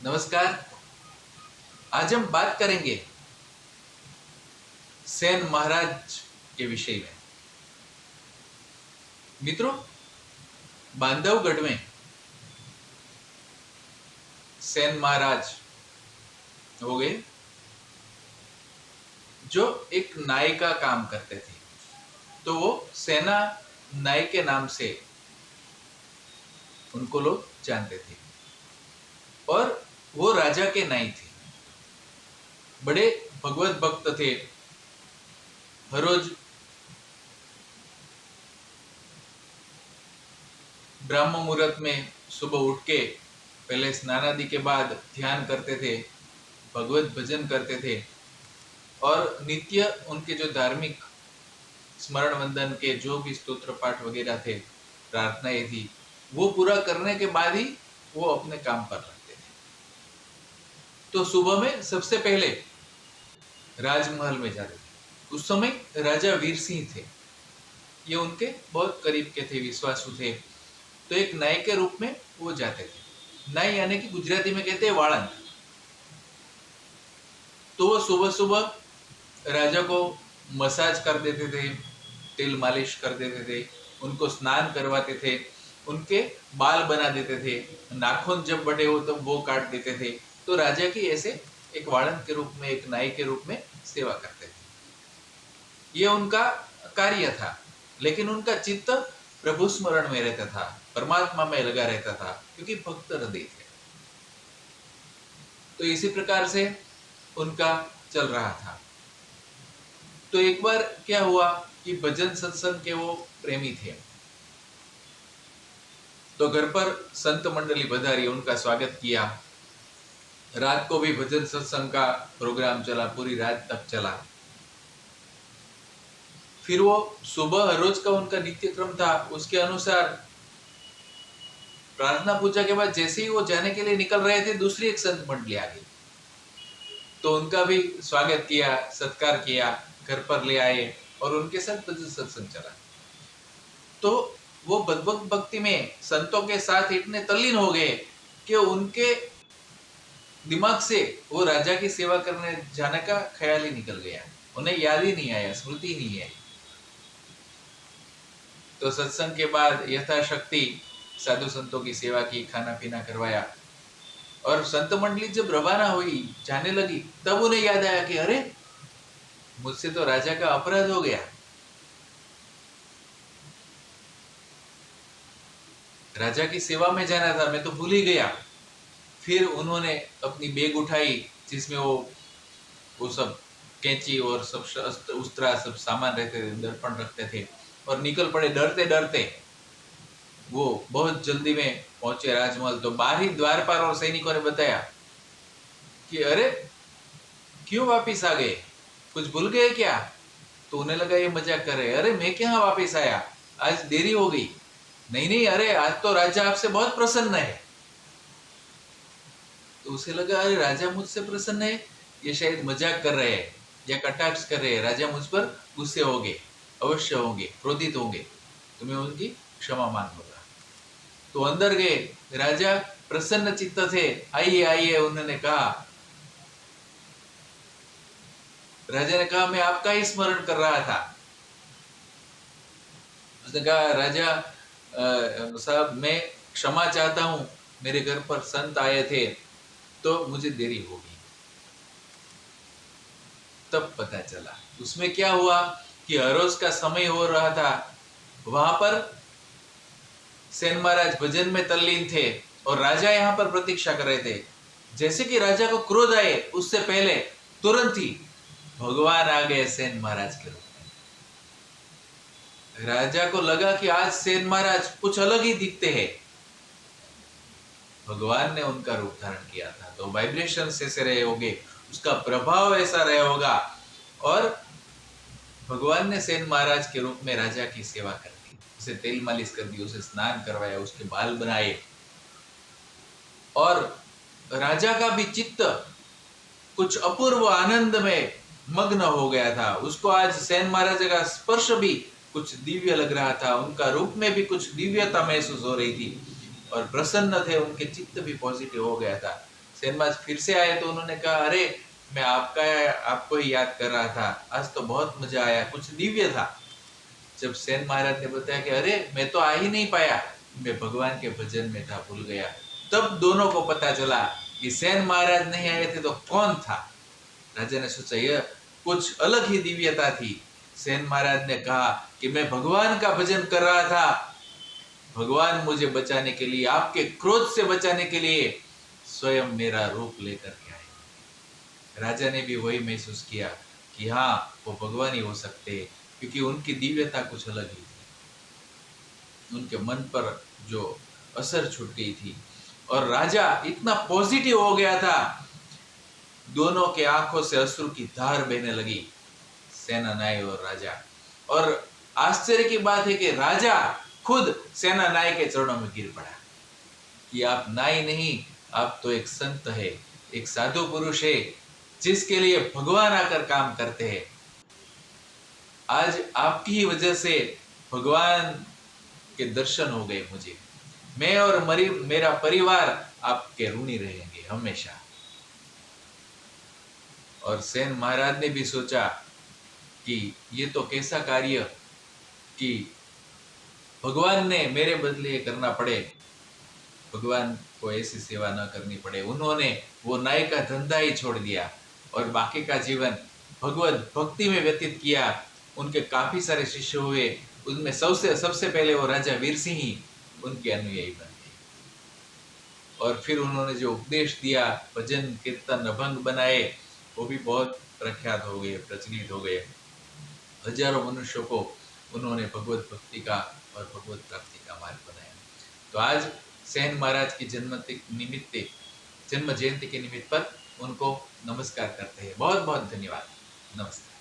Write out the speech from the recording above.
नमस्कार। आज हम बात करेंगे सेन महाराज के विषय में। मित्रों, बांधवगढ़ में सेन महाराज हो गए जो एक नाई का काम करते थे। तो वो सेना नाई के नाम से उनको लोग जानते थे और वो राजा के नाई थे। बड़े भगवत भक्त थे। हर रोज ब्रह्म मुहूर्त में सुबह उठ के पहले स्नान आदि के बाद ध्यान करते थे, भगवत भजन करते थे और नित्य उनके जो धार्मिक स्मरण वंदन के जो भी स्तोत्र पाठ वगैरह थे, प्रार्थनाएं थी, वो पूरा करने के बाद ही वो अपने काम पर लगते थे। तो सुबह में सबसे पहले राजमहल में जाते थे। उस समय राजा वीर सिंह थे, ये उनके बहुत करीब के थे, विश्वासु थे। तो एक नाई के रूप में वो जाते थे। नाई यानी कि गुजराती में कहते हैं वाळंद। तो वो सुबह सुबह राजा को मसाज कर देते थे, तेल मालिश कर देते थे, उनको स्नान करवाते थे, उनके बाल बना देते थे, नाखून जब बड़े हो तब वो काट देते थे। तो राजा की ऐसे एक वाळंद के रूप में, एक नाई के रूप में सेवा करते थे। ये उनका कार्य था, लेकिन उनका चित्त प्रभु स्मरण में रहता था, परमात्मा में लगा रहता था, क्योंकि भक्त हृदय थे। तो इसी प्रकार से उनका चल रहा था। तो एक बार क्या हुआ कि भजन सत्संग के वो प्रेमी थे। तो घर पर संत मंडली पधारी, उनका स्वागत किया। रात को भी भजन सत्संग का प्रोग्राम चला, पूरी रात तक चला। फिर वो सुबह हर रोज का उनका नित्य क्रम था, उसके अनुसार प्रार्थना पूजा के बाद जैसे ही वो जाने के लिए निकल रहे थे, दूसरी एक संत मंडली आ गई। तो उनका भी स्वागत किया, सत्कार किया, घर पर ले आए और उनके साथ भजन सत्संग चला। तो वो भगवत भक्ति में संतों के साथ इतने तल्लीन हो गए कि उनके दिमाग से वो राजा की सेवा करने जाने का ख्याल ही निकल गया। उन्हें याद ही नहीं आया, स्मृति ही नहीं आई। तो सत्संग के बाद यथाशक्ति साधु संतों की सेवा की, खाना पीना करवाया और संत मंडली जब रवाना हुई, जाने लगी, तब उन्हें याद आया कि अरे, मुझसे तो राजा का अपराध हो गया। राजा की सेवा में जाना था, मैं तो भूल ही गया। फिर उन्होंने अपनी बैग उठाई, जिसमें वो सब कैंची और सब उस्त्रा, सब सामान रहते थे, दर्पण रखते थे, और निकल पड़े डरते डरते। वो बहुत जल्दी में पहुंचे राजमहल। तो बाहर ही द्वारपाल और सैनिकों ने बताया कि अरे, क्यों वापिस आ गए, कुछ भूल गए क्या? तो उन्हें लगा ये मजाक कर रहे। अरे, मैं क्या वापिस आया, आज देरी हो गई। नहीं नहीं, अरे आज तो राजा आपसे बहुत प्रसन्न है। तो उसे लगा अरे, राजा मुझसे प्रसन्न है, ये शायद मजाक कर रहे हैं या कटाक्ष कर रहे हैं। राजा मुझ पर गुस्से होंगे, अवश्य होंगे, क्रोधित होंगे, तो मैं उनकी क्षमा मांग लूंगा। तो अंदर गए, राजा प्रसन्न चित्त थे। आइए आइए, उन्होंने कहा। राजा ने कहा मैं आपका ही स्मरण कर रहा था। उसने कहा राजा साहब, मैं क्षमा चाहता हूं, मेरे घर पर संत आए थे तो मुझे देरी हो गई। तब पता चला उसमें क्या हुआ कि हर रोज का समय हो रहा था। वहां पर सेन महाराज भजन में तल्लीन थे और राजा यहाँ पर प्रतीक्षा कर रहे थे। जैसे कि राजा को क्रोध आए, उससे पहले तुरंत ही भगवान आ गए सेन महाराज के रूप में। राजा को लगा कि आज सेन महाराज कुछ अलग ही दिखते हैं। भगवान ने उनका रूप धारण किया था, तो वाइब्रेशन ऐसे रहे होंगे, उसका प्रभाव ऐसा रहा होगा, और भगवान ने सेन महाराज के रूप में राजा की सेवा कर दी। उसे तेल मालिश कर दी, उसे स्नान करवाया, उसके बाल बनाए, और राजा का भी चित्त कुछ अपूर्व आनंद में मग्न हो गया था। उसको आज सेन महाराज का स्पर्श भी कुछ दिव्य लग रहा था, उनका रूप में भी कुछ दिव्यता महसूस हो रही थी और प्रसन्न थे, उनके चित्त भी पॉजिटिव हो गया था। सेन महाराज फिर से आए तो उन्होंने कहा, अरे मैं आपको ही याद कर रहा था, आज तो बहुत मजा आया, कुछ दिव्य था। जब सेन महाराज ने बताया कि अरे मैं तो आ ही नहीं पाया, मैं भगवान के भजन में था, भूल गया, तब दोनों को पता चला कि सेन महाराज नहीं आए थे तो कौन था। राजा ने सोचा यह कुछ अलग ही दिव्यता थी। सेन महाराज ने कहा कि मैं भगवान का भजन कर रहा था, भगवान मुझे बचाने के लिए, आपके क्रोध से बचाने के लिए स्वयं मेरा रूप लेकर के आए। राजा ने भी वही महसूस किया कि हाँ, वो भगवान ही हो सकते हैं, क्योंकि उनकी दिव्यता कुछ अलग ही थी, उनके मन पर जो असर छूट गई थी। और राजा इतना पॉजिटिव हो गया था, दोनों के आंखों से अश्रु की धार बहने लगी, सेनानायक और राजा। और आश्चर्य की बात है कि राजा खुद सेनानायक के चरणों में गिर पड़ा कि आप नाई नहीं, आप तो एक संत है, एक साधु पुरुष है, जिसके लिए भगवान आकर काम करते हैं। आज आपकी ही वजह से भगवान के दर्शन हो गए मुझे, मैं और मेरा परिवार आपके ऋणी रहेंगे हमेशा। और सेन महाराज ने भी सोचा कि ये तो कैसा कार्य कि भगवान ने मेरे बदले ये करना पड़े, भगवान को ऐसी सेवा न करनी पड़े। उन्होंने वो नाई का धंधा ही छोड़ दिया और बाकी का जीवन भगवत भक्ति में व्यतीत किया। उनके काफी सारे शिष्य हुए, उनमें सबसे पहले वो राजा वीर सिंह ही उनके अनुयायी बन गए। और फिर उन्होंने जो उपदेश दिया, भजन कीर्तन अभंग बनाए, वो भी बहुत प्रख्यात हो गए, प्रचलित हो गए। हजारों मनुष्यों को उन्होंने भगवत भक्ति का और भगवत प्राप्ति का मार्ग बनाया। तो आज सेन महाराज की जन्म जयंती के निमित्त पर उनको नमस्कार करते हैं। बहुत बहुत धन्यवाद। नमस्कार।